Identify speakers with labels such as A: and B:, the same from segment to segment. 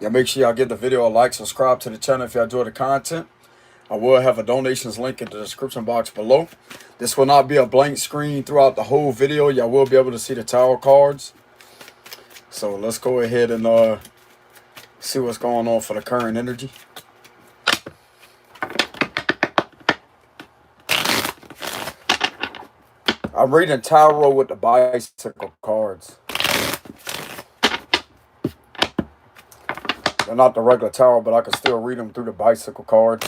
A: Y'all make sure y'all give the video a like, subscribe to the channel if y'all enjoy the content. I will have a donations link in the description box below. This will not be a blank screen throughout the whole video. Y'all will be able to see the tarot cards. So let's go ahead and see what's going on for the current energy. I'm reading tarot with the bicycle cards. They're not the regular tarot, but I can still read them through the bicycle cards.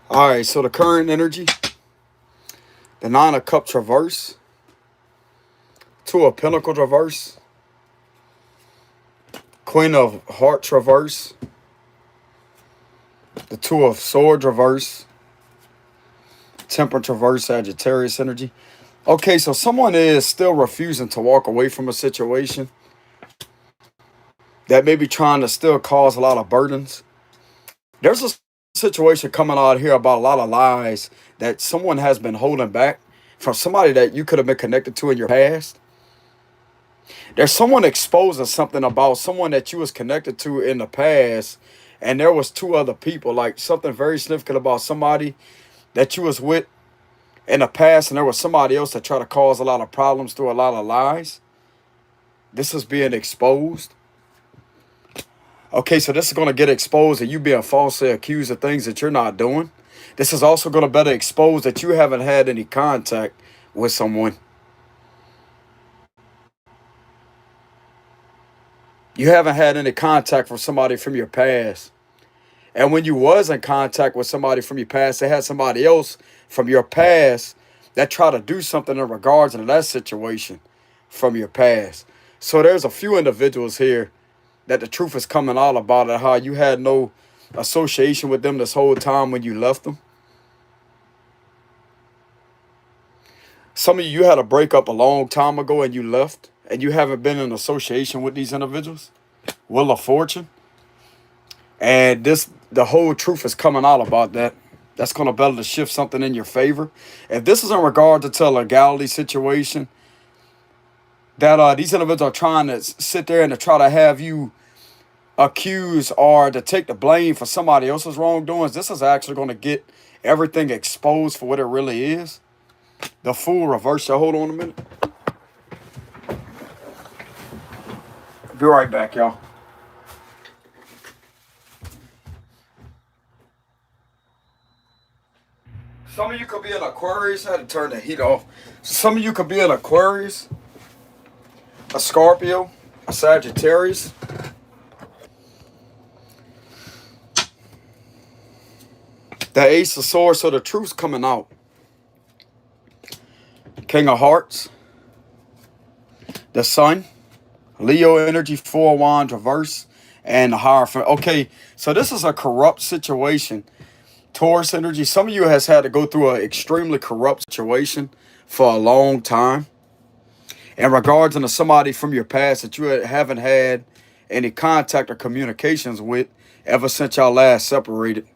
A: All right, so the current energy, the Nine of Cups reverse, Two of Pentacles reverse, Queen of Hearts reverse, the Two of Swords reverse, Temperance reverse, Sagittarius energy. Okay, so someone is still refusing to walk away from a situation that may be trying to still cause a lot of burdens. There's a situation coming out here about a lot of lies that someone has been holding back from somebody that you could have been connected to in your past. There's someone exposing something about someone that you was connected to in the past, and there was two other people, like something very significant about somebody that you was with in the past, and there was somebody else that tried to cause a lot of problems through a lot of lies. This is being exposed. Okay, so this is going to get exposed and you being falsely accused of things that you're not doing. This is also going to better expose that you haven't had any contact with someone. You haven't had any contact with somebody from your past. And when you was in contact with somebody from your past, they had somebody else from your past that tried to do something in regards to that situation from your past. So there's a few individuals here that the truth is coming out about it, how you had no association with them this whole time when you left them. Some of you had a breakup a long time ago and you left, and you haven't been in association with these individuals. Wheel of Fortune. And the whole truth is coming out about that. That's going to better to shift something in your favor. If this is in regard to a legality situation, that these individuals are trying to sit there and to try to have you accuse or to take the blame for somebody else's wrongdoings, this is actually going to get everything exposed for what it really is. The Fool reverse. Y'all hold on a minute. Be right back, y'all. Some of you could be an Aquarius. I had to turn the heat off. Some of you could be an Aquarius, a Scorpio, a Sagittarius. The Ace of Swords, so the truth's coming out. King of Hearts. The Sun. Leo energy, Four of Wands reverse. And the Hierophant. Okay, so this is a corrupt situation. Taurus energy. Some of you has had to go through an extremely corrupt situation for a long time. In regards to somebody from your past that you haven't had any contact or communications with ever since y'all last separated.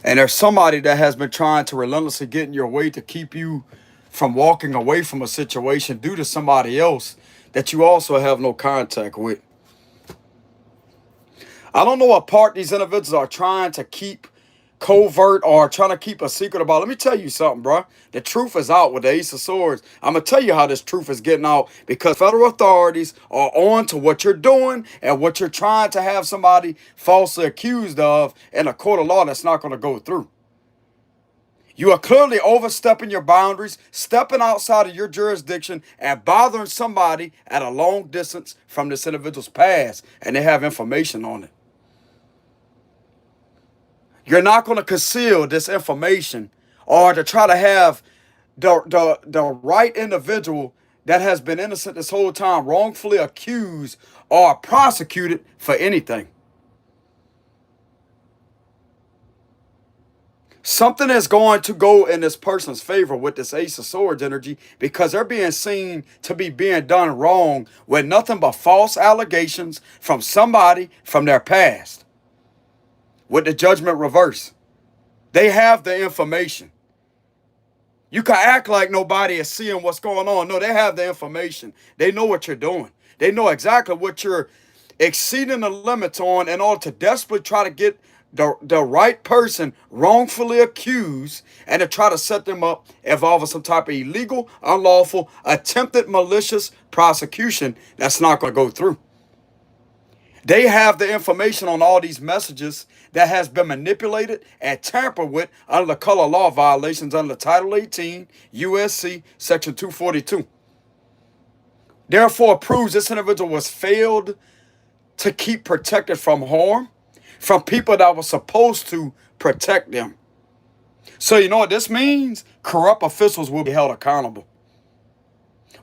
A: And there's somebody that has been trying to relentlessly get in your way to keep you from walking away from a situation due to somebody else that you also have no contact with. I don't know what part these individuals are trying to keep covert or trying to keep a secret about. Let me tell you something, bro. The truth is out with the Ace of Swords. I'm going to tell you how this truth is getting out, because federal authorities are on to what you're doing and what you're trying to have somebody falsely accused of in a court of law that's not going to go through. You are clearly overstepping your boundaries, stepping outside of your jurisdiction, and bothering somebody at a long distance from this individual's past, and they have information on it. You're not going to conceal this information or to try to have the right individual that has been innocent this whole time wrongfully accused or prosecuted for anything. Something is going to go in this person's favor with this Ace of Swords energy because they're being seen to be being done wrong with nothing but false allegations from somebody from their past. With the Judgment reverse, they have the information. You can act like nobody is seeing what's going on. No, they have the information. They know what you're doing. They know exactly what you're exceeding the limits on in order to desperately try to get the right person wrongfully accused and to try to set them up involving some type of illegal, unlawful, attempted malicious prosecution that's not going to go through. They have the information on all these messages that has been manipulated and tampered with under the color law violations under Title 18 USC Section 242. Therefore, it proves this individual was failed to keep protected from harm from people that were supposed to protect them. So you know what this means? Corrupt officials will be held accountable.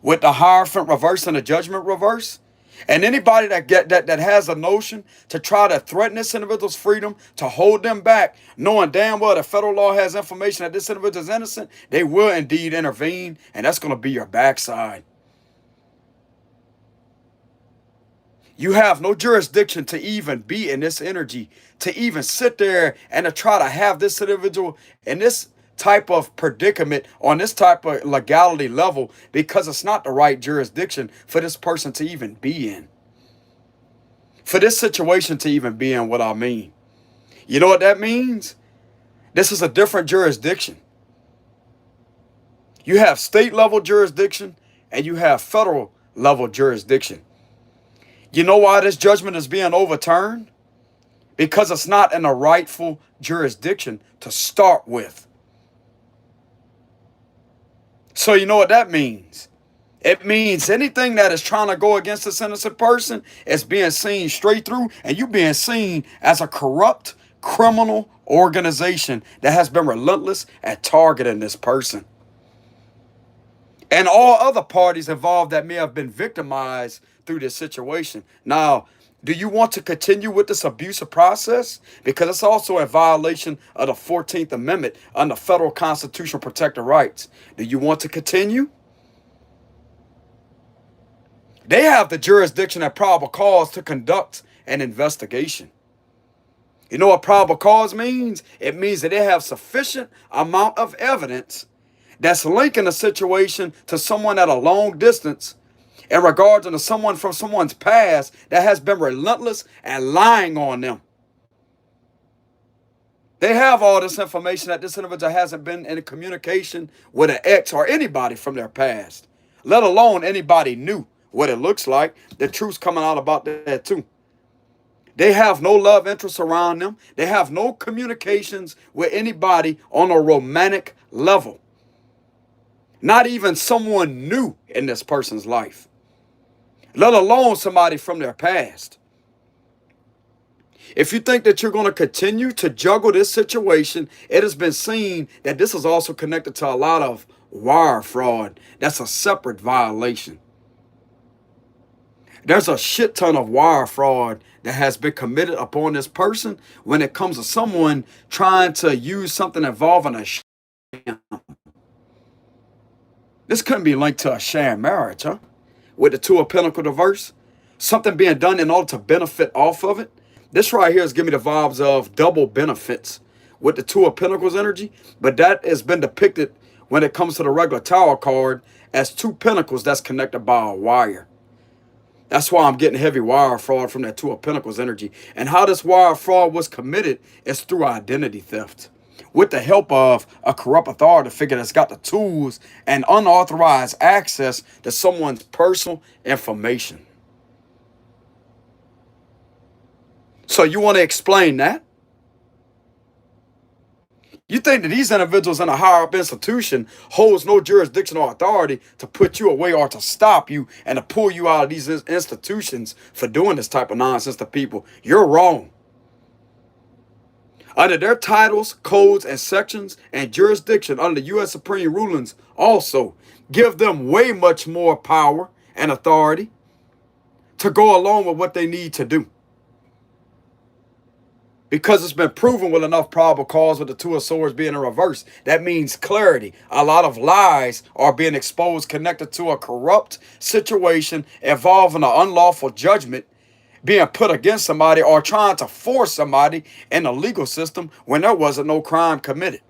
A: With the Hierophant reverse and the Judgment reverse, and anybody that has a notion to try to threaten this individual's freedom, to hold them back, knowing damn well the federal law has information that this individual is innocent, they will indeed intervene, and that's going to be your backside. You have no jurisdiction to even be in this energy, to even sit there and to try to have this individual in this type of predicament on this type of legality level, because it's not the right jurisdiction for this person to even be in. For this situation to even be in, what I mean. You know what that means? This is a different jurisdiction. You have state level jurisdiction and you have federal level jurisdiction. You know why this judgment is being overturned? Because it's not in a rightful jurisdiction to start with. So you know what that means? It means anything that is trying to go against this innocent person is being seen straight through, and you being seen as a corrupt criminal organization that has been relentless at targeting this person. And all other parties involved that may have been victimized through this situation. Now, do you want to continue with this abusive process? Because it's also a violation of the 14th Amendment under federal constitutional protected rights. Do you want to continue? They have the jurisdiction at probable cause to conduct an investigation. You know what probable cause means? It means that they have sufficient amount of evidence that's linking a situation to someone at a long distance in regards to someone from someone's past that has been relentless and lying on them. They have all this information that this individual hasn't been in communication with an ex or anybody from their past, let alone anybody knew what it looks like. The truth's coming out about that too. They have no love interest around them. They have no communications with anybody on a romantic level. Not even someone new in this person's life, let alone somebody from their past. If you think that you're going to continue to juggle this situation, it has been seen that this is also connected to a lot of wire fraud. That's a separate violation. There's a shit ton of wire fraud that has been committed upon this person when it comes to someone trying to use something involving a sham. This couldn't be linked to a sham marriage, huh? With the Two of Pentacles reverse, something being done in order to benefit off of it. This right here is giving me the vibes of double benefits with the Two of Pentacles energy, but that has been depicted when it comes to the regular Tower card as two pentacles that's connected by a wire. That's why I'm getting heavy wire fraud from that Two of Pentacles energy. And how this wire fraud was committed is through identity theft, with the help of a corrupt authority figure that's got the tools and unauthorized access to someone's personal information. So you want to explain that? You think that these individuals in a higher up institution holds no jurisdiction or authority to put you away or to stop you and to pull you out of these institutions for doing this type of nonsense to people? You're wrong. Under their titles, codes, and sections and jurisdiction under the U.S. Supreme rulings also give them way much more power and authority to go along with what they need to do. Because it's been proven with enough probable cause with the Two of Swords being in reverse. That means clarity. A lot of lies are being exposed connected to a corrupt situation involving an unlawful judgment being put against somebody or trying to force somebody in the legal system when there wasn't no crime committed.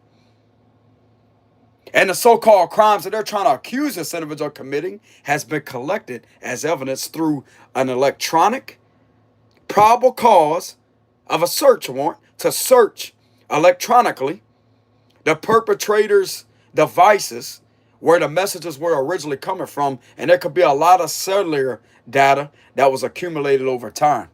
A: And the so-called crimes that they're trying to accuse this individual of committing has been collected as evidence through an electronic probable cause of a search warrant to search electronically the perpetrator's devices where the messages were originally coming from, and there could be a lot of cellular data that was accumulated over time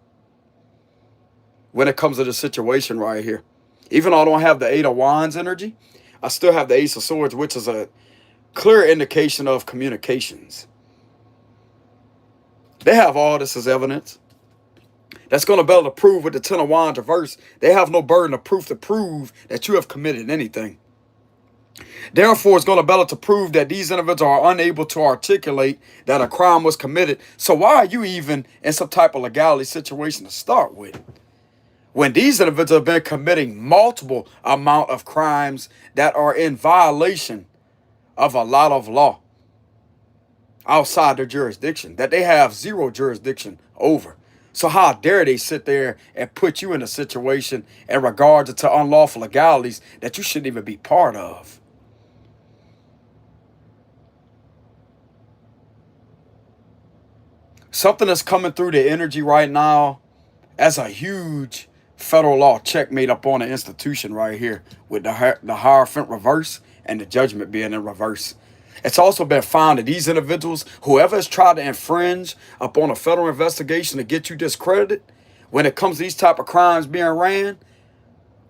A: when it comes to the situation right here. Even though I don't have the Eight of Wands energy, I still have the Ace of Swords, which is a clear indication of communications. They have all this as evidence. That's going to be able to prove with the Ten of Wands reverse. They have no burden of proof to prove that you have committed anything. Therefore, it's going to be able to prove that these individuals are unable to articulate that a crime was committed. So why are you even in some type of legality situation to start with? When these individuals have been committing multiple amount of crimes that are in violation of a lot of law outside their jurisdiction, that they have zero jurisdiction over. So how dare they sit there and put you in a situation in regards to unlawful legalities that you shouldn't even be part of? Something that's coming through the energy right now as a huge federal law checkmate up on the institution right here with the Hierophant reverse and the Judgment being in reverse. It's also been found that these individuals, whoever has tried to infringe upon a federal investigation to get you discredited, when it comes to these type of crimes being ran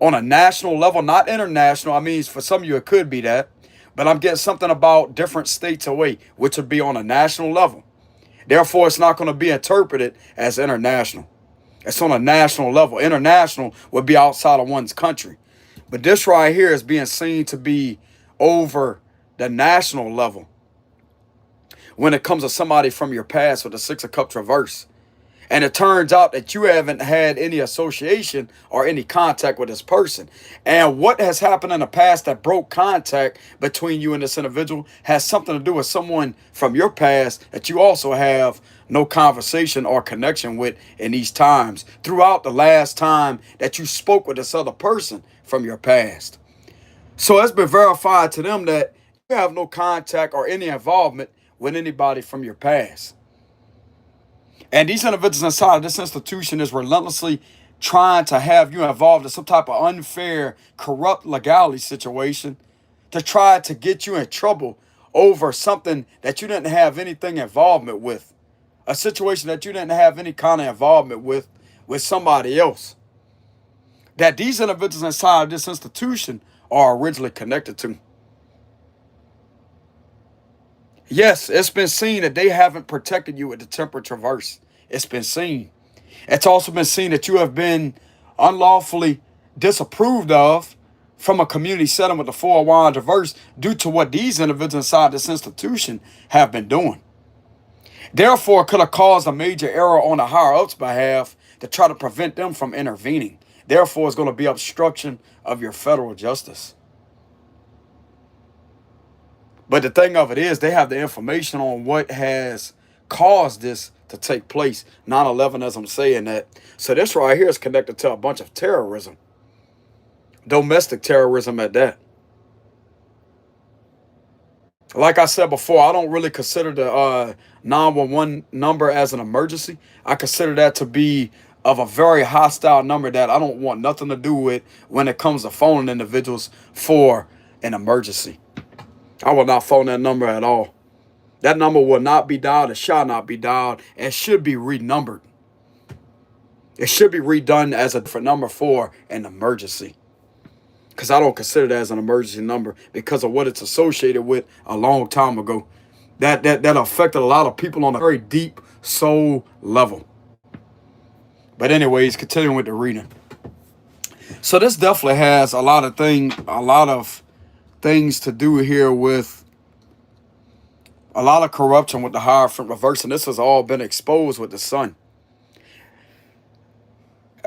A: on a national level, not international. I mean, for some of you, it could be that. But I'm getting something about different states away, which would be on a national level. Therefore, it's not going to be interpreted as international. It's on a national level. International would be outside of one's country. But this right here is being seen to be over the national level when it comes to somebody from your past with the Six of Cups reverse. And it turns out that you haven't had any association or any contact with this person. And what has happened in the past that broke contact between you and this individual has something to do with someone from your past that you also have no conversation or connection with in these times throughout the last time that you spoke with this other person from your past. So it's been verified to them that you have no contact or any involvement with anybody from your past. And these individuals inside of this institution is relentlessly trying to have you involved in some type of unfair, corrupt legality situation to try to get you in trouble over something that you didn't have anything involvement with. A situation that you didn't have any kind of involvement with somebody else. That these individuals inside of this institution are originally connected to. Yes, it's been seen that they haven't protected you with the Temperance reverse. It's been seen. It's also been seen that you have been unlawfully disapproved of from a community setting with the Four of Wands reverse due to what these individuals inside this institution have been doing. Therefore, it could have caused a major error on the higher-ups' behalf to try to prevent them from intervening. Therefore, it's going to be obstruction of your federal justice. But the thing of it is, they have the information on what has caused this to take place. 9/11, as I'm saying that. So this right here is connected to a bunch of terrorism. Domestic terrorism at that. Like I said before, I don't really consider the 911 number as an emergency. I consider that to be of a very hostile number that I don't want nothing to do with when it comes to phoning individuals for an emergency. I will not phone that number at all. That number will not be dialed. It shall not be dialed. And should be renumbered. It should be redone as a different number for an emergency. Because I don't consider that as an emergency number because of what it's associated with a long time ago. That affected a lot of people on a very deep soul level. But anyways, continuing with the reading. So this definitely has a lot of things to do here with a lot of corruption with the Hierophant reverse, and this has all been exposed with the sun.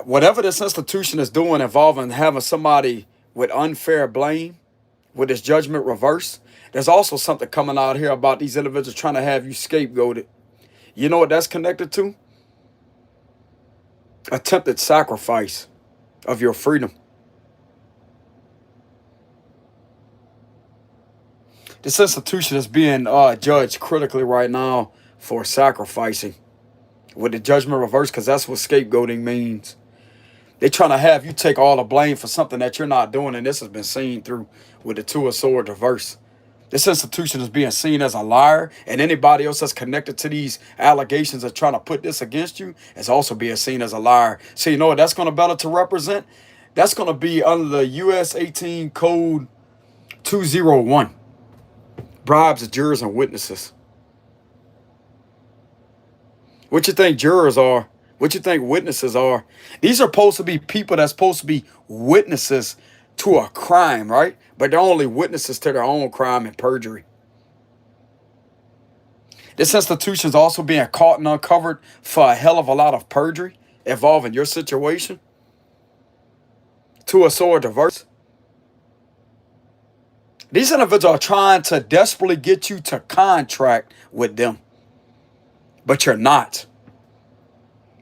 A: Whatever this institution is doing involving having somebody with unfair blame, with his judgment reversed, there's also something coming out here about these individuals trying to have you scapegoated. You know what that's connected to? Attempted sacrifice of your freedom. This institution is being judged critically right now for sacrificing with the judgment reversed, because that's what scapegoating means. They're trying to have you take all the blame for something that you're not doing, and this has been seen through with the Two of Swords reverse. This institution is being seen as a liar, and anybody else that's connected to these allegations of trying to put this against you is also being seen as a liar. So you know what that's going to better to represent? That's going to be under the U.S. 18 Code 201. Bribes of jurors and witnesses. What you think jurors are? What you think witnesses are? These are supposed to be people that's supposed to be witnesses to a crime, right? But they're only witnesses to their own crime and perjury. This institution is also being caught and uncovered for a hell of a lot of perjury involving your situation. Two of Swords reverse. These individuals are trying to desperately get you to contract with them, but you're not.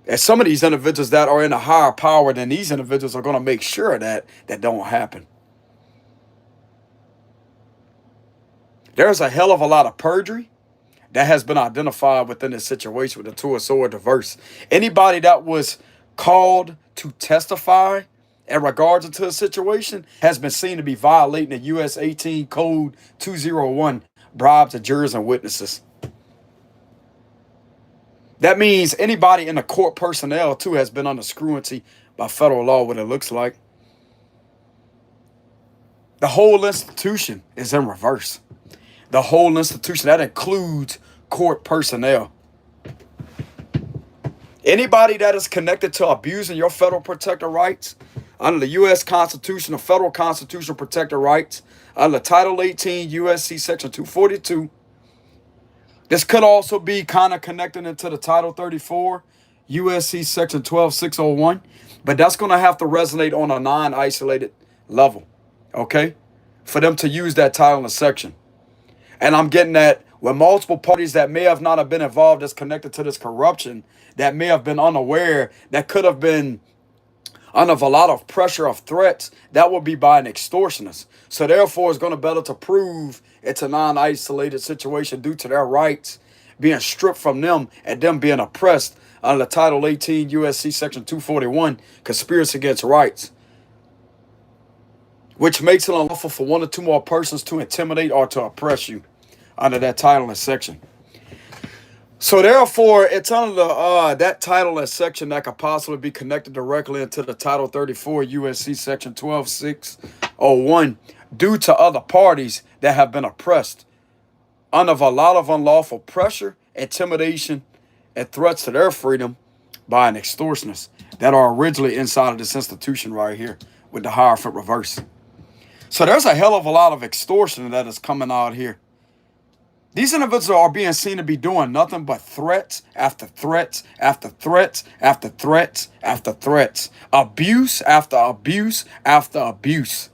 A: And some of these individuals that are in a higher power than these individuals are going to make sure that don't happen. There's a hell of a lot of perjury that has been identified within this situation with the Two of Swords reverse. Anybody that was called to testify in regards to the situation has been seen to be violating the U.S. 18 Code 201, bribes of jurors and witnesses. That means anybody in the court personnel, too, has been under scrutiny by federal law, what it looks like. The whole institution is in reverse. The whole institution, that includes court personnel. Anybody that is connected to abusing your federal protected rights, under the U.S. Constitution, the federal constitutional protected rights, under Title 18 U.S.C. Section 242, this could also be kind of connected into the Title 34, USC Section 12601, but that's going to have to resonate on a non-isolated level, okay, for them to use that title and section. And I'm getting that with multiple parties that may have not have been involved that's connected to this corruption, that may have been unaware, that could have been under a lot of pressure of threats, that would be by an extortionist. So therefore, it's going to be better to prove it's a non-isolated situation due to their rights being stripped from them and them being oppressed under Title 18 USC Section 241, conspiracy against rights, which makes it unlawful for one or two more persons to intimidate or to oppress you under that title and section. So therefore, it's under that title and section that could possibly be connected directly into the Title 34 USC Section 12601 due to other parties that have been oppressed under a lot of unlawful pressure, intimidation, and threats to their freedom by an extortionist that are originally inside of this institution right here with the Hierophant reverse. So there's a hell of a lot of extortion that is coming out here. These individuals are being seen to be doing nothing but threats after threats after threats after threats after threats. Abuse after abuse after abuse.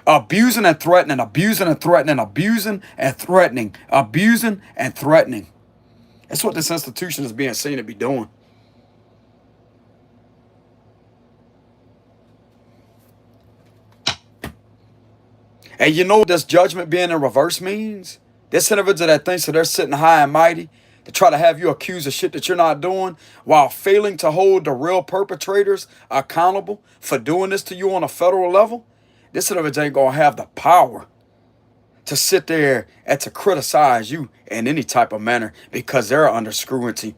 A: Abusing and threatening, abusing and threatening, abusing and threatening, abusing and threatening. That's what this institution is being seen to be doing. And you know what this judgment being in reverse means? This individual that thinks that they're sitting high and mighty to try to have you accused of shit that you're not doing while failing to hold the real perpetrators accountable for doing this to you on a federal level, this individual ain't going to have the power to sit there and to criticize you in any type of manner because they're under scrutiny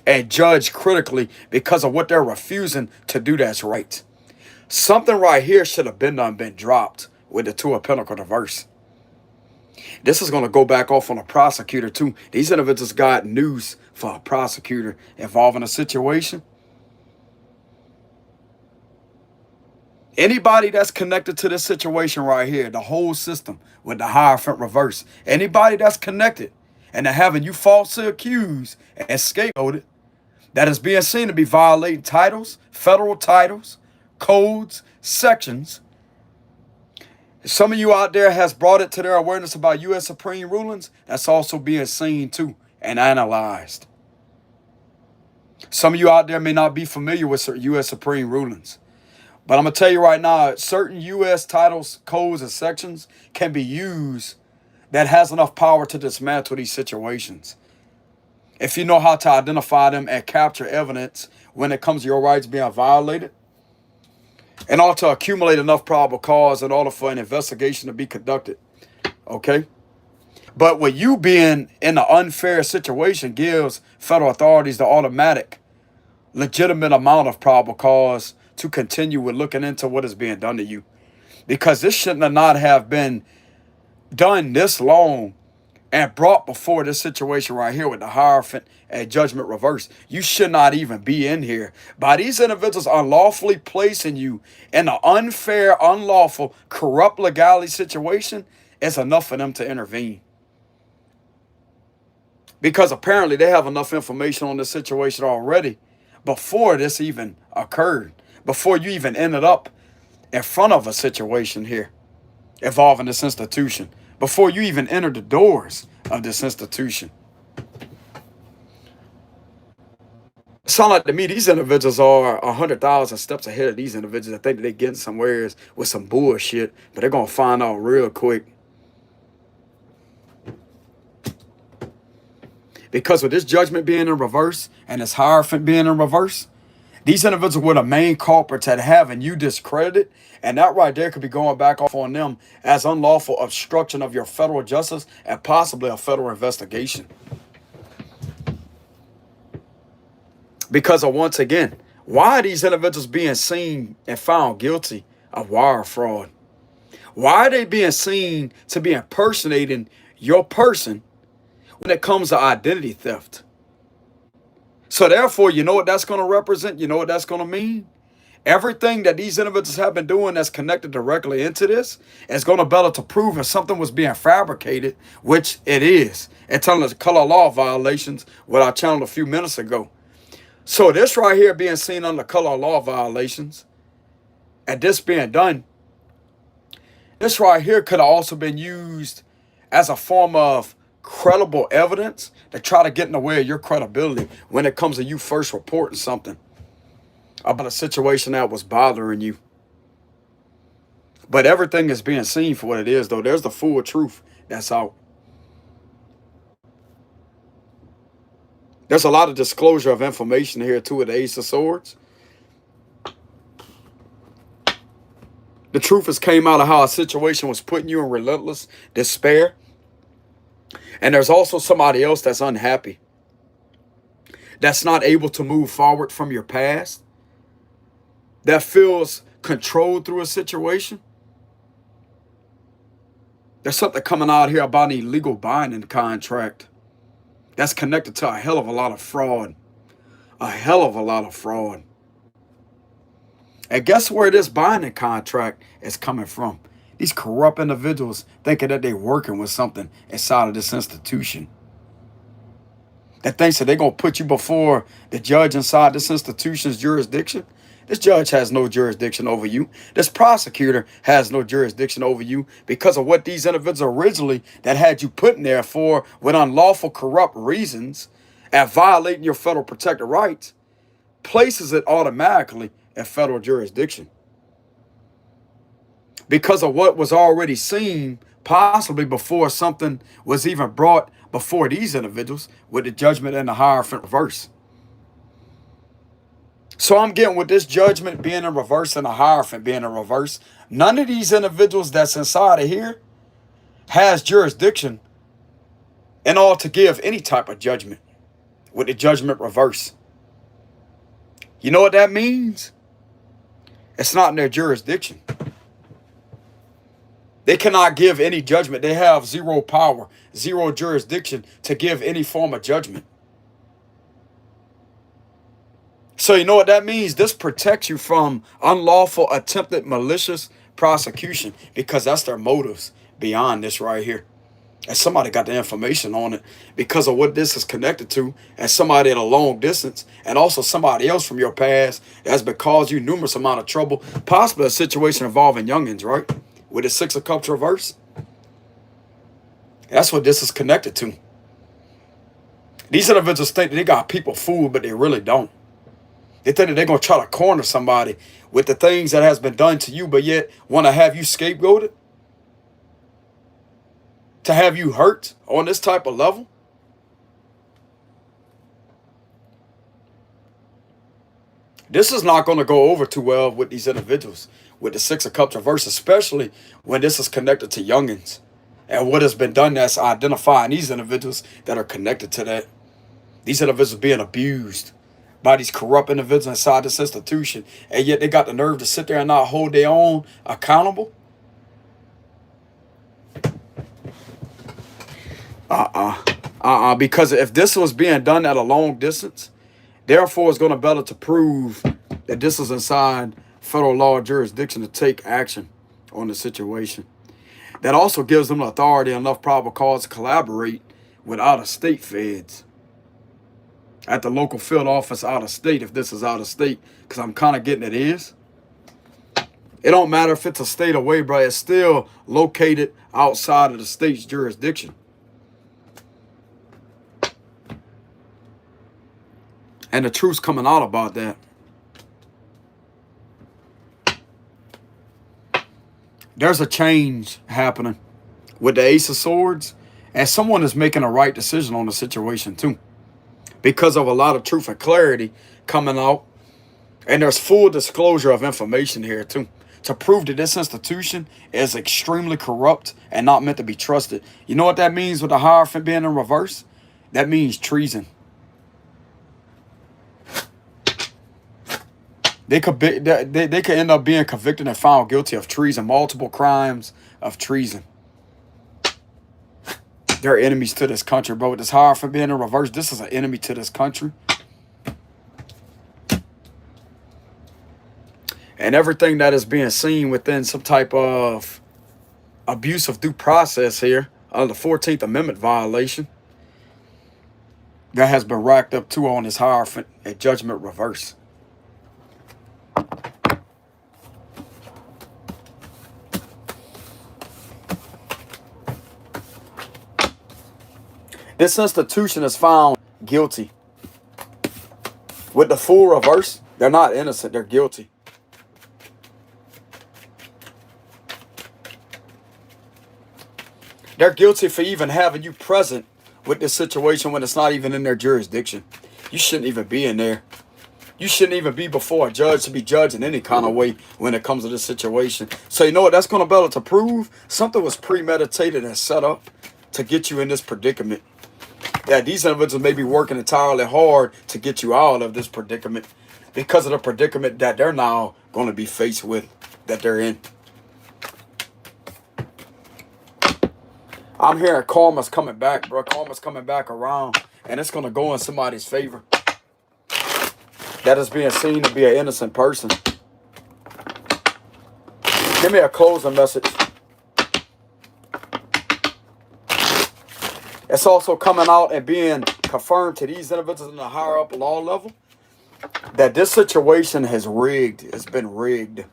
A: and judge critically because of what they're refusing to do that's right. Something right here should have been dropped with the Two of Pentacles reverse. This is going to go back off on a prosecutor too. These individuals got news for a prosecutor involving a situation. Anybody that's connected to this situation right here, the whole system with the Hierophant reverse, anybody that's connected and they're having you falsely accused and scapegoated, that is being seen to be violating titles, federal titles, codes, sections. Some of you out there has brought it to their awareness about U.S. Supreme rulings. That's also being seen too and analyzed. Some of you out there may not be familiar with U.S. Supreme rulings. But I'm going to tell you right now, certain U.S. titles, codes, and sections can be used that has enough power to dismantle these situations. If you know how to identify them and capture evidence when it comes to your rights being violated, in order to accumulate enough probable cause in order for an investigation to be conducted. Okay? But with you being in an unfair situation gives federal authorities the automatic, legitimate amount of probable cause to continue with looking into what is being done to you. Because this shouldn't not have been done this long and brought before this situation right here with the Hierophant and judgment reverse. You should not even be in here. By these individuals unlawfully placing you in an unfair, unlawful, corrupt legality situation, it's enough for them to intervene. Because apparently they have enough information on this situation already before this even occurred. Before you even ended up in front of a situation here involving this institution. Before you even entered the doors of this institution. It sounds like to me these individuals are 100,000 steps ahead of these individuals. I think that they're getting somewhere with some bullshit, but they're going to find out real quick. Because with this judgment being in reverse and this Hierophant being in reverse, these individuals were the main culprits at having you discredited, and that right there could be going back off on them as unlawful obstruction of your federal justice and possibly a federal investigation. Because of, once again, why are these individuals being seen and found guilty of wire fraud? Why are they being seen to be impersonating your person when it comes to identity theft? So therefore, you know what that's going to represent? You know what that's going to mean? Everything that these individuals have been doing that's connected directly into this is going to be able to prove if something was being fabricated, which it is. And telling us color law violations, what I channeled a few minutes ago. So this right here being seen under color law violations, and this being done, this right here could have also been used as a form of credible evidence to try to get in the way of your credibility when it comes to you first reporting something about a situation that was bothering you. But everything is being seen for what it is, though. There's the full truth that's out. There's a lot of disclosure of information here too with the Ace of Swords. The truth has came out of how a situation was putting you in relentless despair. And there's also somebody else that's unhappy, that's not able to move forward from your past, that feels controlled through a situation. There's something coming out here about an illegal binding contract that's connected to a hell of a lot of fraud. A hell of a lot of fraud. And guess where this binding contract is coming from? These corrupt individuals thinking that they're working with something inside of this institution. That thinks that they're going to put you before the judge inside this institution's jurisdiction. This judge has no jurisdiction over you. This prosecutor has no jurisdiction over you because of what these individuals originally that had you put in there for with unlawful, corrupt reasons and violating your federal protected rights places it automatically in federal jurisdiction. Because of what was already seen, possibly before something was even brought before these individuals with the judgment and the Hierophant reverse. So I'm getting with this judgment being in reverse and the Hierophant being in reverse, none of these individuals that's inside of here has jurisdiction in order to give any type of judgment with the judgment reverse. You know what that means? It's not in their jurisdiction. They cannot give any judgment. They have zero power, zero jurisdiction to give any form of judgment. So you know what that means? This protects you from unlawful, attempted, malicious prosecution because that's their motives beyond this right here. And somebody got the information on it because of what this is connected to, and somebody at a long distance, and also somebody else from your past that's been caused you numerous amount of trouble, possibly a situation involving youngins, right? With the Six of Cups reverse. That's what this is connected to. These individuals think that they got people fooled, but they really don't. They think that they're going to try to corner somebody with the things that has been done to you, but yet want to have you scapegoated, to have you hurt on this type of level. This is not going to go over too well with these individuals with the Six of Cups reverse, especially when this is connected to youngins and what has been done that's identifying these individuals that are connected to that. These individuals being abused by these corrupt individuals inside this institution, and yet they got the nerve to sit there and not hold their own accountable. Because if this was being done at a long distance, therefore it's going to be better to prove that this is inside federal law jurisdiction to take action on the situation. That also gives them authority and enough probable cause to collaborate with out-of-state feds at the local field office out of state, if this is out of state, because I'm kind of getting it is. It don't matter if it's a state away, bro. It's still located outside of the state's jurisdiction. And the truth's coming out about that. There's a change happening with the Ace of Swords, and someone is making a right decision on the situation too, because of a lot of truth and clarity coming out. And there's full disclosure of information here too, to prove that this institution is extremely corrupt and not meant to be trusted. You know what that means with the Hierophant being in reverse? That means treason. They could end up being convicted and found guilty of treason, multiple crimes of treason. They're enemies to this country, bro. With this Hierophant being in reverse, this is an enemy to this country. And everything that is being seen within some type of abuse of due process here, under the 14th Amendment violation, that has been racked up too on this Hierophant at judgment reverse. This institution is found guilty. With the Fool reverse, they're not innocent, they're guilty. They're guilty for even having you present with this situation when it's not even in their jurisdiction. You shouldn't even be in there. You shouldn't even be before a judge to be judged in any kind of way when it comes to this situation. So you know what that's going to be able to prove? Something was premeditated and set up to get you in this predicament. That these individuals may be working entirely hard to get you out of this predicament because of the predicament that they're now going to be faced with, that they're in. I'm hearing karma's coming back, bro. Karma's coming back around, and it's going to go in somebody's favor. That is being seen to be an innocent person. Give me a closing message. It's also coming out and being confirmed to these individuals in the higher up law level that this situation has rigged. It's been rigged.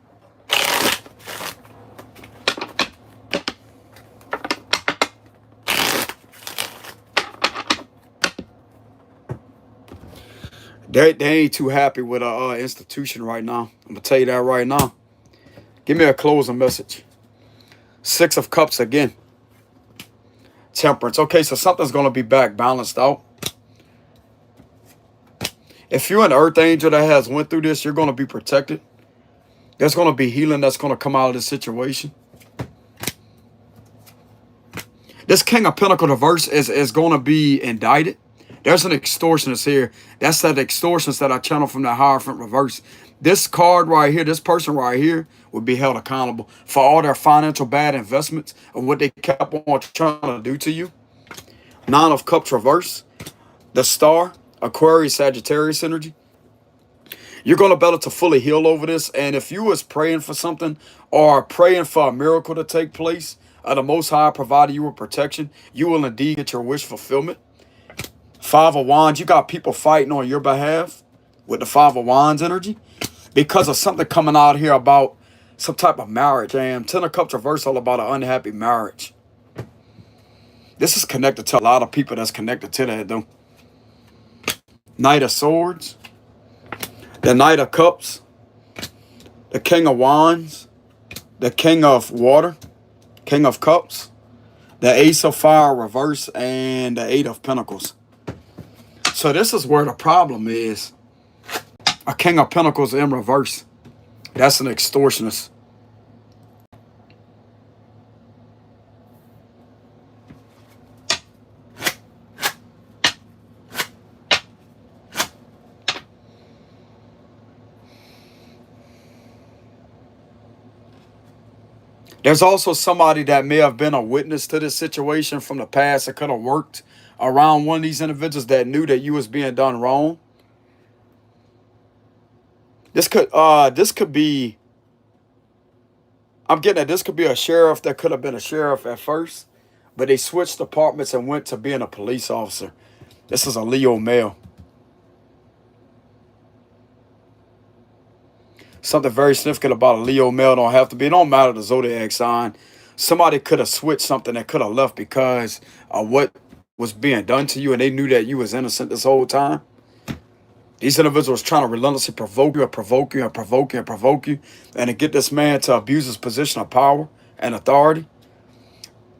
A: They ain't too happy with our institution right now. I'm going to tell you that right now. Give me a closing message. Six of Cups again. Temperance. Okay, so something's going to be back balanced out. If you're an earth angel that has went through this, you're going to be protected. There's going to be healing that's going to come out of this situation. This King of Pentacles reverse is going to be indicted. There's an extortionist here. That's that extortionist that I channel from the Hierophant reverse. This card right here, this person right here, would be held accountable for all their financial bad investments and what they kept on trying to do to you. Nine of Cups reverse. The Star, Aquarius, Sagittarius energy. You're going to be able to fully heal over this. And if you was praying for something or praying for a miracle to take place, of the Most High provided you with protection, you will indeed get your wish fulfillment. Five of Wands, you got people fighting on your behalf with the Five of Wands energy because of something coming out here about some type of marriage. And Ten of Cups reversal about an unhappy marriage. This is connected to a lot of people that's connected to that, though. Knight of Swords, the Knight of Cups, the King of Wands, the King of Water, King of Cups, the Ace of Fire reverse, and the Eight of Pentacles. So this is where the problem is. A King of Pentacles in reverse. That's an extortionist. There's also somebody that may have been a witness to this situation from the past that could have worked around one of these individuals that knew that you was being done wrong. This could be, I'm getting at, this could be a sheriff that could have been a sheriff at first, but they switched departments and went to being a police officer. This is a Leo male. Something very significant about a Leo male don't have to be. It don't matter the zodiac sign. Somebody could have switched something that could have left because of what was being done to you, and they knew that you was innocent this whole time. These individuals trying to relentlessly provoke you and provoke you and provoke you and provoke you, and to get this man to abuse his position of power and authority.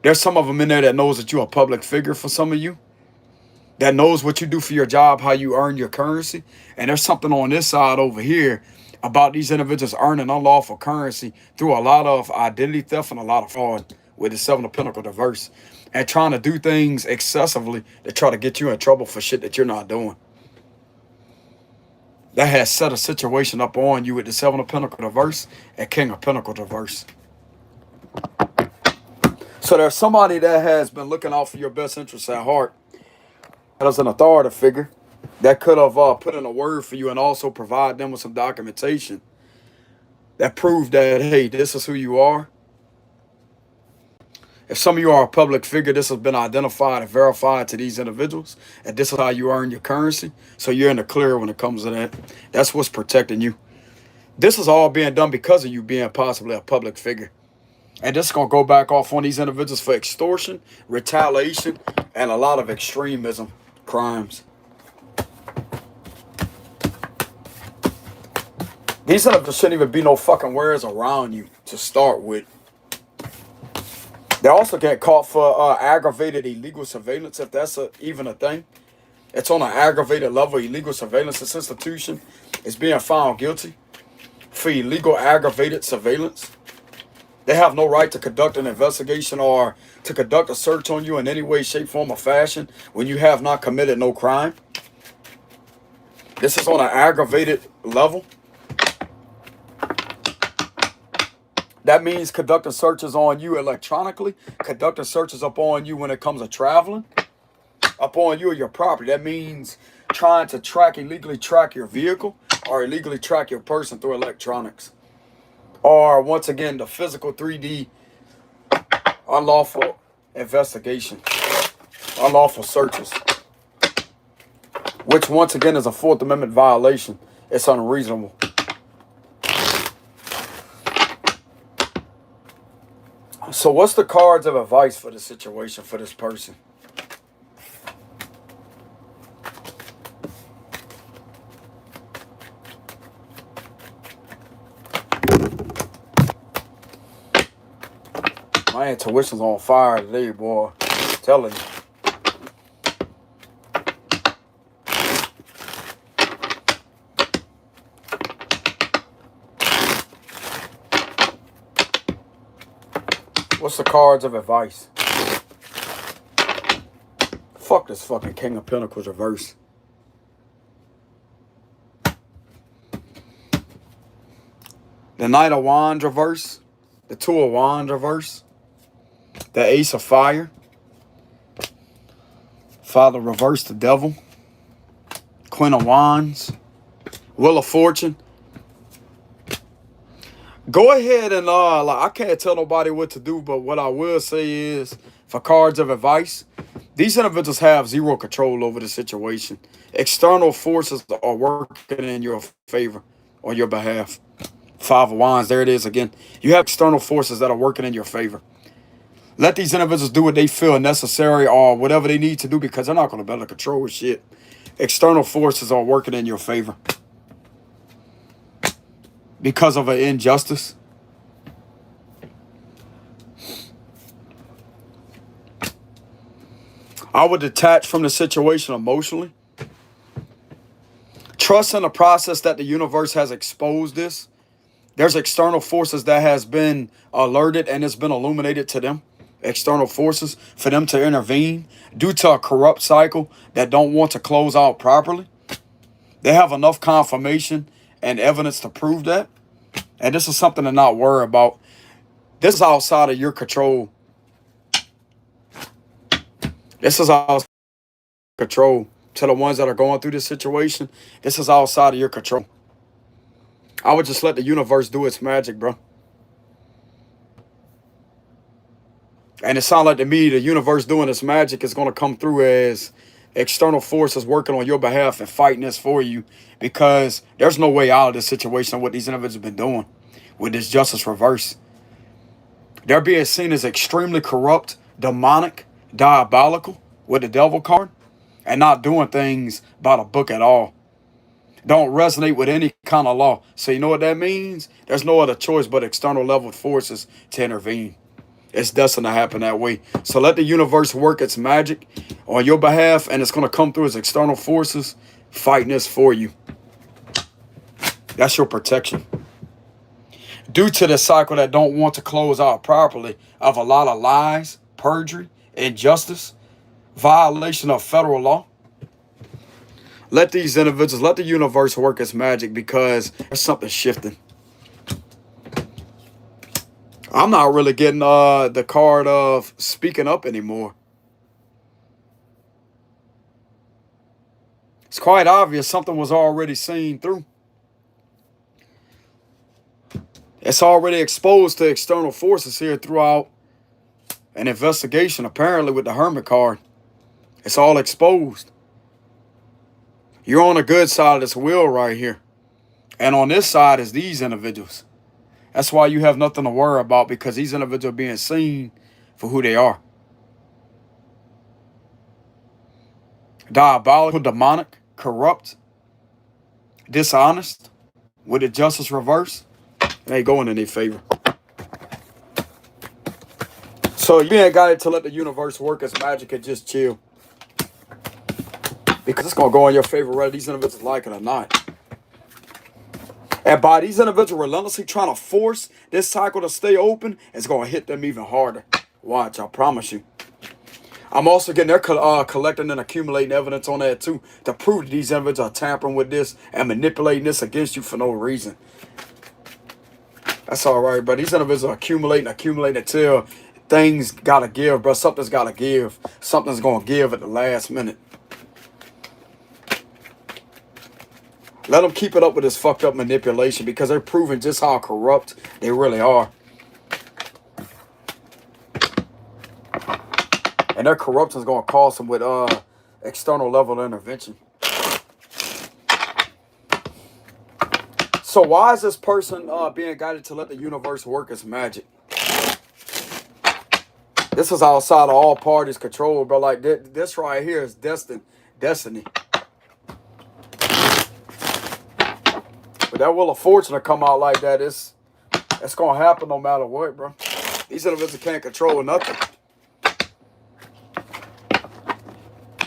A: There's some of them in there that knows that you're a public figure for some of you, that knows what you do for your job, how you earn your currency. And there's something on this side over here about these individuals earning unlawful currency through a lot of identity theft and a lot of fraud with the Seven of Pentacles reverse, and trying to do things excessively to try to get you in trouble for shit that you're not doing. That has set a situation up on you with the Seven of Pentacles reverse and King of Pentacles reverse. So there's somebody that has been looking out for your best interests at heart, as an authority figure, that could have put in a word for you and also provide them with some documentation that proved that, hey, this is who you are. If some of you are a public figure, this has been identified and verified to these individuals, and this is how you earn your currency. So you're in the clear when it comes to that. That's what's protecting you. This is all being done because of you being possibly a public figure. And this is going to go back off on these individuals for extortion, retaliation, and a lot of extremism crimes. These individuals shouldn't even be no fucking words around you to start with. They also get caught for aggravated illegal surveillance, if that's even a thing. It's on an aggravated level. Illegal surveillance. This institution is being found guilty for illegal aggravated surveillance. They have no right to conduct an investigation or to conduct a search on you in any way, shape, form, or fashion when you have not committed no crime. This is on an aggravated level. That means conducting searches on you electronically, conducting searches upon you when it comes to traveling, upon you or your property. That means trying to illegally track your vehicle or illegally track your person through electronics. Or, once again, the physical 3D unlawful investigation, unlawful searches, which, once again, is a Fourth Amendment violation. It's unreasonable. So what's the cards of advice for the situation for this person? My intuition's on fire today, boy. I'm telling you. What's the cards of advice? Fuck this fucking King of Pentacles reverse. The Knight of Wands reverse. The Two of Wands reverse. The Ace of Fire. Father reverse, the Devil. Queen of Wands. Wheel of Fortune. Go ahead and like, I can't tell nobody what to do, but what I will say is, for cards of advice, these individuals have zero control over the situation. External forces are working in your favor, on your behalf. Five of Wands, there it is again. You have external forces that are working in your favor. Let these individuals do what they feel necessary or whatever they need to do, because they're not going to be able to control shit. External forces are working in your favor because of an injustice. I would detach from the situation emotionally. Trust in the process that the universe has exposed this. There's external forces that has been alerted and it's been illuminated to them. External forces for them to intervene due to a corrupt cycle that don't want to close out properly. They have enough confirmation and evidence to prove that. And this is something to not worry about. This is outside of your control. This is outside of control. To the ones that are going through this situation, this is outside of your control. I would just let the universe do its magic, bro. And it sounds like to me the universe doing its magic is going to come through as external forces working on your behalf and fighting this for you, because there's no way out of this situation what these individuals have been doing with this justice reverse. They're being seen as extremely corrupt, demonic, diabolical with the devil card, and not doing things by the book at all. Don't resonate with any kind of law. So you know what that means? There's no other choice but external level forces to intervene. It's destined to happen that way. So let the universe work its magic on your behalf, and it's going to come through as external forces fighting this for you. That's your protection. Due to the cycle that don't want to close out properly of a lot of lies, perjury, injustice, violation of federal law, let these individuals, let the universe work its magic, because there's something shifting. I'm not really getting the card of speaking up anymore. It's quite obvious something was already seen through. It's already exposed to external forces here throughout an investigation, apparently with the Hermit card. It's all exposed. You're on the good side of this wheel right here. And on this side is these individuals. That's why you have nothing to worry about, because these individuals are being seen for who they are. Diabolical, demonic, corrupt, dishonest, with the justice reverse. It ain't going in their favor. So you ain't got it to let the universe work its magic and just chill, because it's going to go in your favor whether these individuals like it or not. And by these individuals relentlessly trying to force this cycle to stay open, it's going to hit them even harder. Watch, I promise you. I'm also getting they're collecting and accumulating evidence on that too, to prove that these individuals are tampering with this and manipulating this against you for no reason. That's all right, bro. These individuals are accumulating until things got to give, bro. Something's got to give. Something's going to give at the last minute. Let them keep it up with this fucked up manipulation, because they're proving just how corrupt they really are. And their corruption is going to cause them with external level intervention. So why is this person being guided to let the universe work its magic? This is outside of all parties' control, bro. Like this right here is destiny. But that Wheel of Fortune to come out like that, it's going to happen no matter what, bro. These individuals can't control nothing.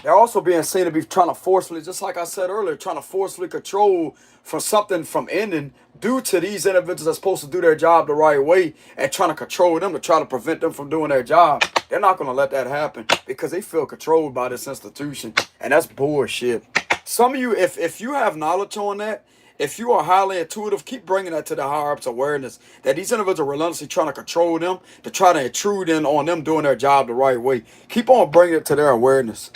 A: They're also being seen to be trying to forcefully, just like I said earlier, trying to forcefully control from something from ending due to these individuals that's supposed to do their job the right way, and trying to control them to try to prevent them from doing their job. They're not going to let that happen, because they feel controlled by this institution. And that's bullshit. Some of you, if you have knowledge on that, if you are highly intuitive, keep bringing that to the higher ups awareness, that these individuals are relentlessly trying to control them, to try to intrude in on them doing their job the right way. Keep on bringing it to their awareness.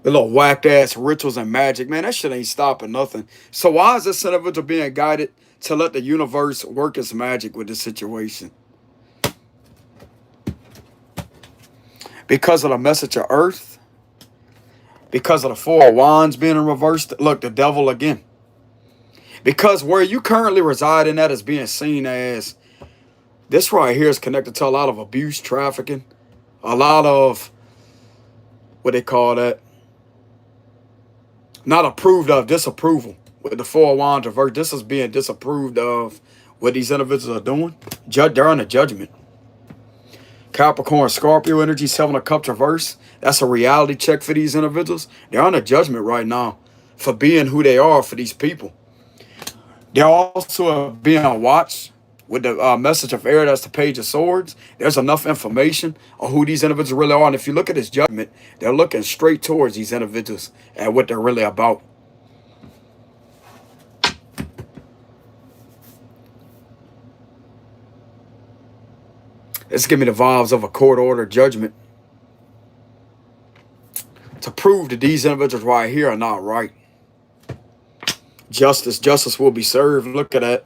A: The little whacked ass rituals and magic, man, that shit ain't stopping nothing. So why is this individual being guided to let the universe work its magic with this situation? Because of the message of Earth? Because of the Four of Wands being in reverse? Look, the devil again. Because where you currently reside in that is being seen as, this right here is connected to a lot of abuse, trafficking, a lot of, what they call that, not approved of, disapproval. With the Four of Wands reverse, this is being disapproved of what these individuals are doing. They're on a judgment. Capricorn, Scorpio energy, Seven of Cups reverse. That's a reality check for these individuals. They're on a judgment right now for being who they are for these people. They're also being watched with the message of air. That's the Page of Swords. There's enough information on who these individuals really are. And if you look at this judgment, they're looking straight towards these individuals and what they're really about. This give me the vibes of a court order judgment to prove that these individuals right here are not right. Justice will be served. Look at that.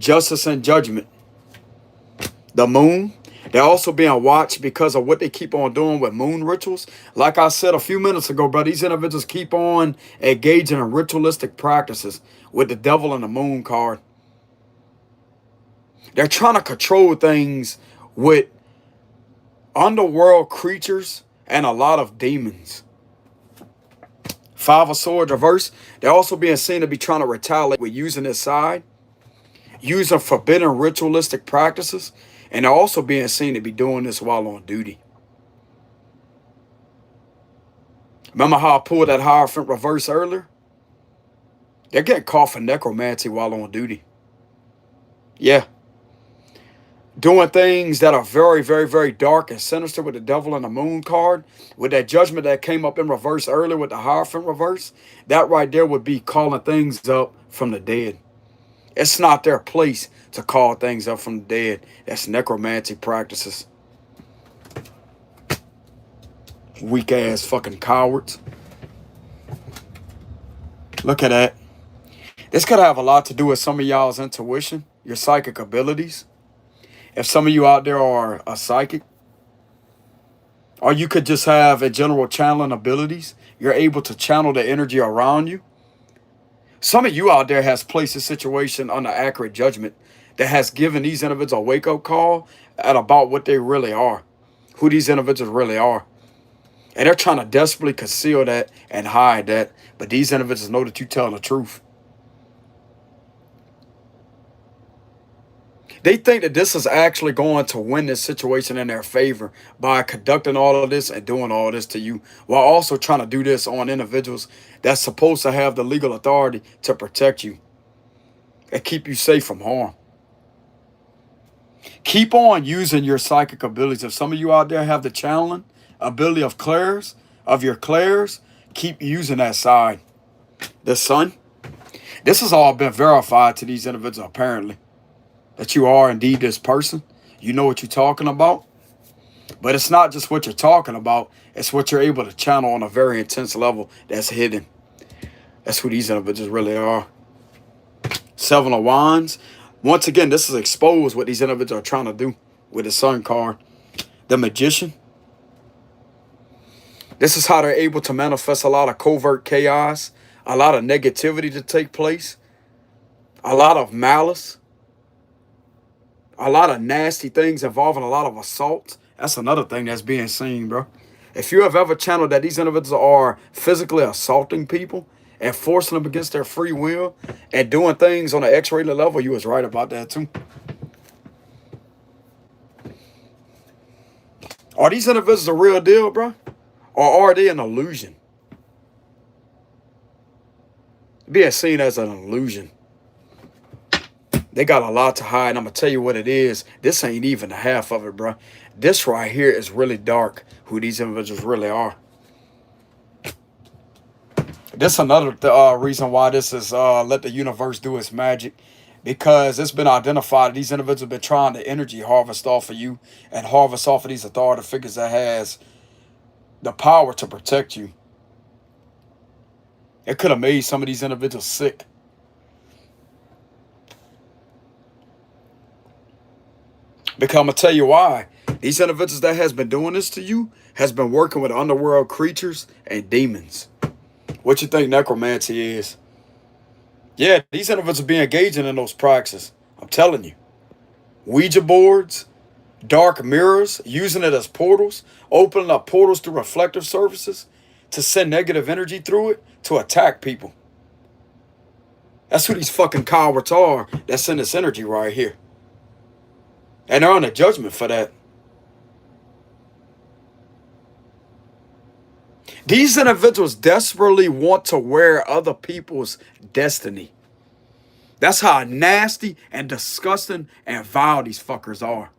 A: Justice and judgment. The moon. They're also being watched because of what they keep on doing with moon rituals. Like I said a few minutes ago, bro, these individuals keep on engaging in ritualistic practices with the devil and the moon card. They're trying to control things with underworld creatures and a lot of demons. Five of Swords reverse. They're also being seen to be trying to retaliate with using this side, using forbidden ritualistic practices, and they're also being seen to be doing this while on duty. Remember how I pulled that Hierophant reverse earlier? They're getting caught for necromancy while on duty. Yeah. Doing things that are very, very, very dark and sinister with the devil and the moon card. With that judgment that came up in reverse earlier with the Hierophant reverse. That right there would be calling things up from the dead. It's not their place to call things up from the dead. That's necromancy practices. Weak ass fucking cowards. Look at that. This could have a lot to do with some of y'all's intuition, your psychic abilities. If some of you out there are a psychic, or you could just have a general channeling abilities, you're able to channel the energy around you. Some of you out there has placed a situation under accurate judgment that has given these individuals a wake-up call at about what they really are, who these individuals really are. And they're trying to desperately conceal that and hide that, but these individuals know that you're telling the truth. They think that this is actually going to win this situation in their favor by conducting all of this and doing all this to you, while also trying to do this on individuals that's supposed to have the legal authority to protect you and keep you safe from harm. Keep on using your psychic abilities. If some of you out there have the channeling ability of clairs, keep using that side. The sun. This has all been verified to these individuals apparently. That you are indeed this person. You know what you're talking about. But it's not just what you're talking about. It's what you're able to channel on a very intense level that's hidden. That's who these individuals really are. Seven of Wands. Once again, this is exposed what these individuals are trying to do with the Sun card. The Magician. This is how they're able to manifest a lot of covert chaos. A lot of negativity to take place. A lot of malice. A lot of nasty things involving a lot of assault. That's another thing that's being seen, bro. If you have ever channeled that these individuals are physically assaulting people and forcing them against their free will and doing things on an X-rated level, you was right about that too. Are these individuals the real deal, bro? Or are they an illusion? Being seen as an illusion. They got a lot to hide, and I'm going to tell you what it is. This ain't even the half of it, bro. This right here is really dark, who these individuals really are. This is another reason why this is let the universe do its magic. Because it's been identified these individuals have been trying to energy harvest off of you and harvest off of these authority figures that has the power to protect you. It could have made some of these individuals sick. Because I'm going to tell you why. These individuals that has been doing this to you has been working with underworld creatures and demons. What you think necromancy is? Yeah, these individuals be engaging in those practices. I'm telling you. Ouija boards, dark mirrors, using it as portals, opening up portals through reflective surfaces to send negative energy through it to attack people. That's who these fucking cowards are that send this energy right here. And they're on a judgment for that. These individuals desperately want to wear other people's destiny. That's how nasty and disgusting and vile these fuckers are.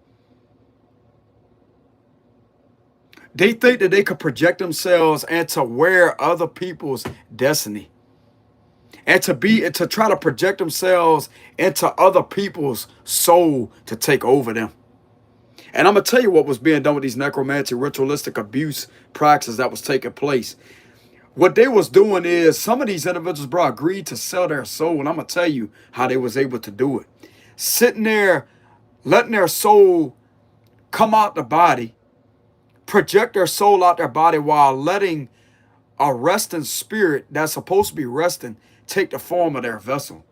A: They think that they could project themselves and to wear other people's destiny. And to try to project themselves into other people's soul to take over them. And I'm going to tell you what was being done with these necromancy ritualistic abuse practices that was taking place. What they was doing is some of these individuals, bro, agreed to sell their soul. And I'm going to tell you how they was able to do it. Sitting there, letting their soul come out the body, project their soul out their body while letting a resting spirit that's supposed to be resting take the form of their vessel.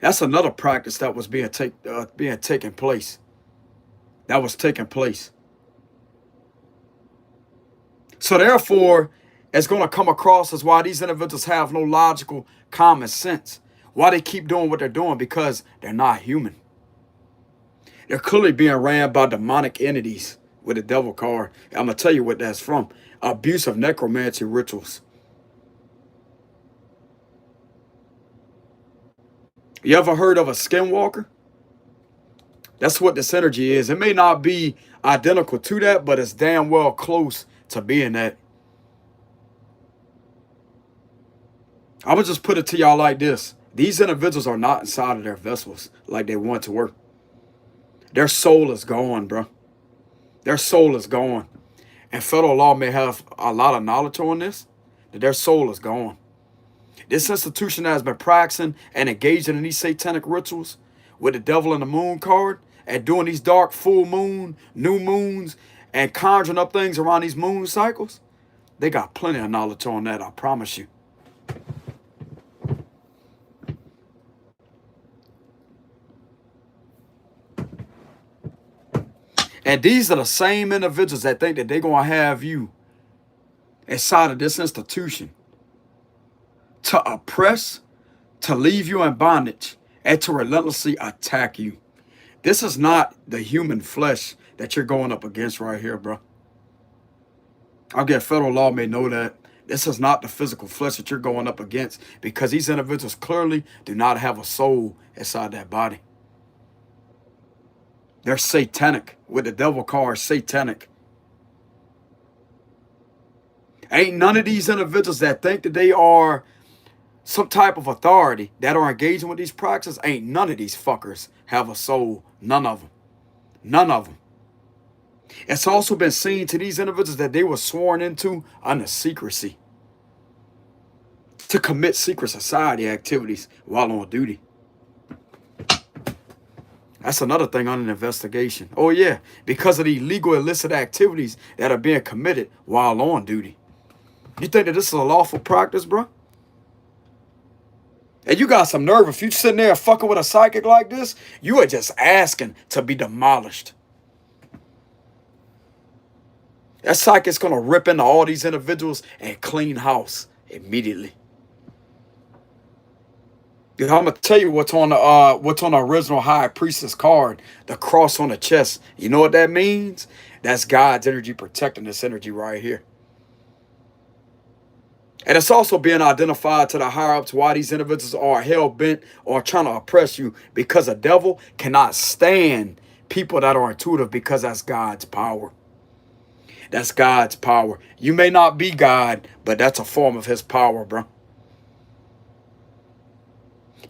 A: That's another practice that was being taking place. That was taking place. So therefore, it's going to come across as why these individuals have no logical common sense. Why they keep doing what they're doing, because they're not human. They're clearly being ran by demonic entities with the devil card. I'm going to tell you what that's from. Abuse of necromancy rituals. You ever heard of a skinwalker? That's what this energy is. It may not be identical to that, but it's damn well close to being that. I'm going to just put it to y'all like this. These individuals are not inside of their vessels like they want to work. Their soul is gone, bro. Their soul is gone. And federal law may have a lot of knowledge on this, that their soul is gone. This institution has been practicing and engaging in these satanic rituals with the devil and the moon card and doing these dark full moon, new moons, and conjuring up things around these moon cycles. They got plenty of knowledge on that, I promise you. And these are the same individuals that think that they're going to have you inside of this institution to oppress, to leave you in bondage, and to relentlessly attack you. This is not the human flesh that you're going up against right here, bro. I'll get federal law may know that. This is not the physical flesh that you're going up against, because these individuals clearly do not have a soul inside that body. They're satanic, with the devil card, satanic. Ain't none of these individuals that think that they are some type of authority that are engaging with these practices, ain't none of these fuckers have a soul. None of them. None of them. It's also been seen to these individuals that they were sworn into under secrecy to commit secret society activities while on duty. That's another thing on an investigation. Oh yeah, because of the illegal illicit activities that are being committed while on duty. You think that this is a lawful practice, bro? And you got some nerve. If you sitting there fucking with a psychic like this, you are just asking to be demolished. That psychic's going to rip into all these individuals and clean house immediately. I'm going to tell you what's on the original High Priestess card, the cross on the chest. You know what that means? That's God's energy protecting this energy right here. And it's also being identified to the higher-ups why these individuals are hell-bent or trying to oppress you, because the devil cannot stand people that are intuitive, because that's God's power. That's God's power. You may not be God, but that's a form of his power, bro.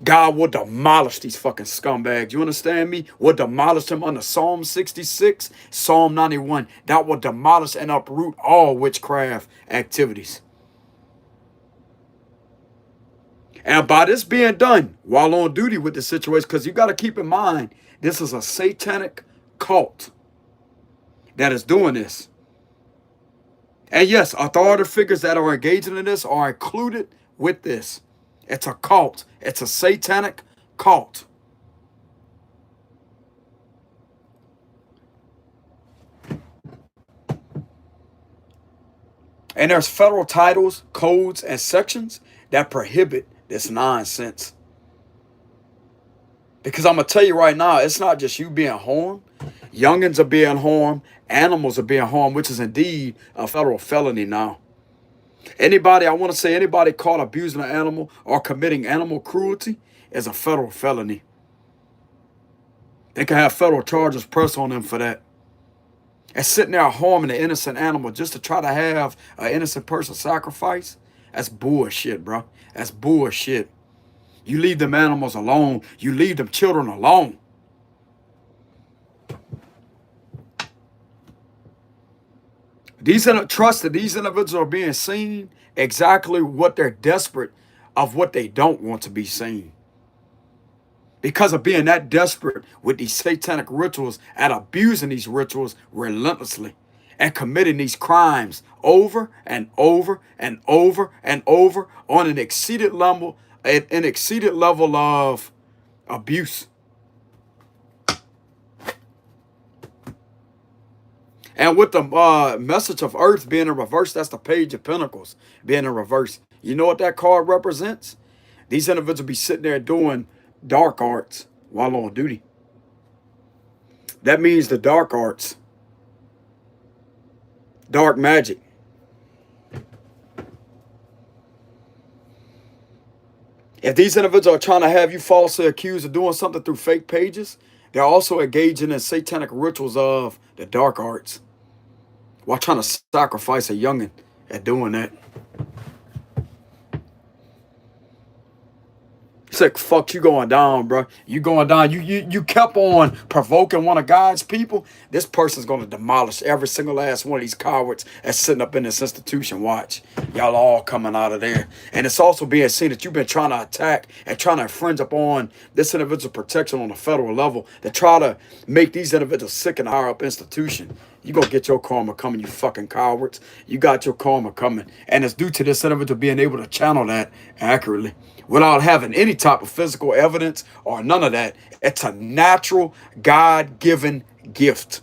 A: God will demolish these fucking scumbags. You understand me? Will demolish them under Psalm 66, Psalm 91. That will demolish and uproot all witchcraft activities. And by this being done while on duty with the situation, because you got to keep in mind, this is a satanic cult that is doing this. And yes, authority figures that are engaging in this are included with this. It's a cult. It's a satanic cult. And there's federal titles, codes, and sections that prohibit this nonsense. Because I'm going to tell you right now, it's not just you being harmed. Youngins are being harmed. Animals are being harmed, which is indeed a federal felony now. Anybody, I want to say anybody caught abusing an animal or committing animal cruelty is a federal felony. They can have federal charges pressed on them for that. And sitting there harming an innocent animal just to try to have an innocent person sacrificed, that's bullshit, bro. That's bullshit. You leave them animals alone. You leave them children alone. Trust that these individuals are being seen exactly what they're desperate of what they don't want to be seen. Because of being that desperate with these satanic rituals and abusing these rituals relentlessly and committing these crimes over and over and over and over on an exceeded level of abuse. And with the message of earth being in reverse, that's the page of pentacles being in reverse. You know what that card represents? These individuals be sitting there doing dark arts while on duty. That means the dark arts, dark magic. If these individuals are trying to have you falsely accused of doing something through fake pages, they're also engaging in satanic rituals of the dark arts while trying to sacrifice a youngin at doing that. It's like, fuck, you going down, bro. You going down. You kept on provoking one of God's people. This person's going to demolish every single last one of these cowards that's sitting up in this institution. Watch. Y'all all coming out of there. And it's also being seen that you've been trying to attack and trying to infringe upon this individual protection on a federal level to try to make these individuals sick in a higher up institution. You gonna get your karma coming, you fucking cowards. You got your karma coming. And it's due to this individual being able to channel that accurately without having any type of physical evidence or none of that. It's a natural, God-given gift.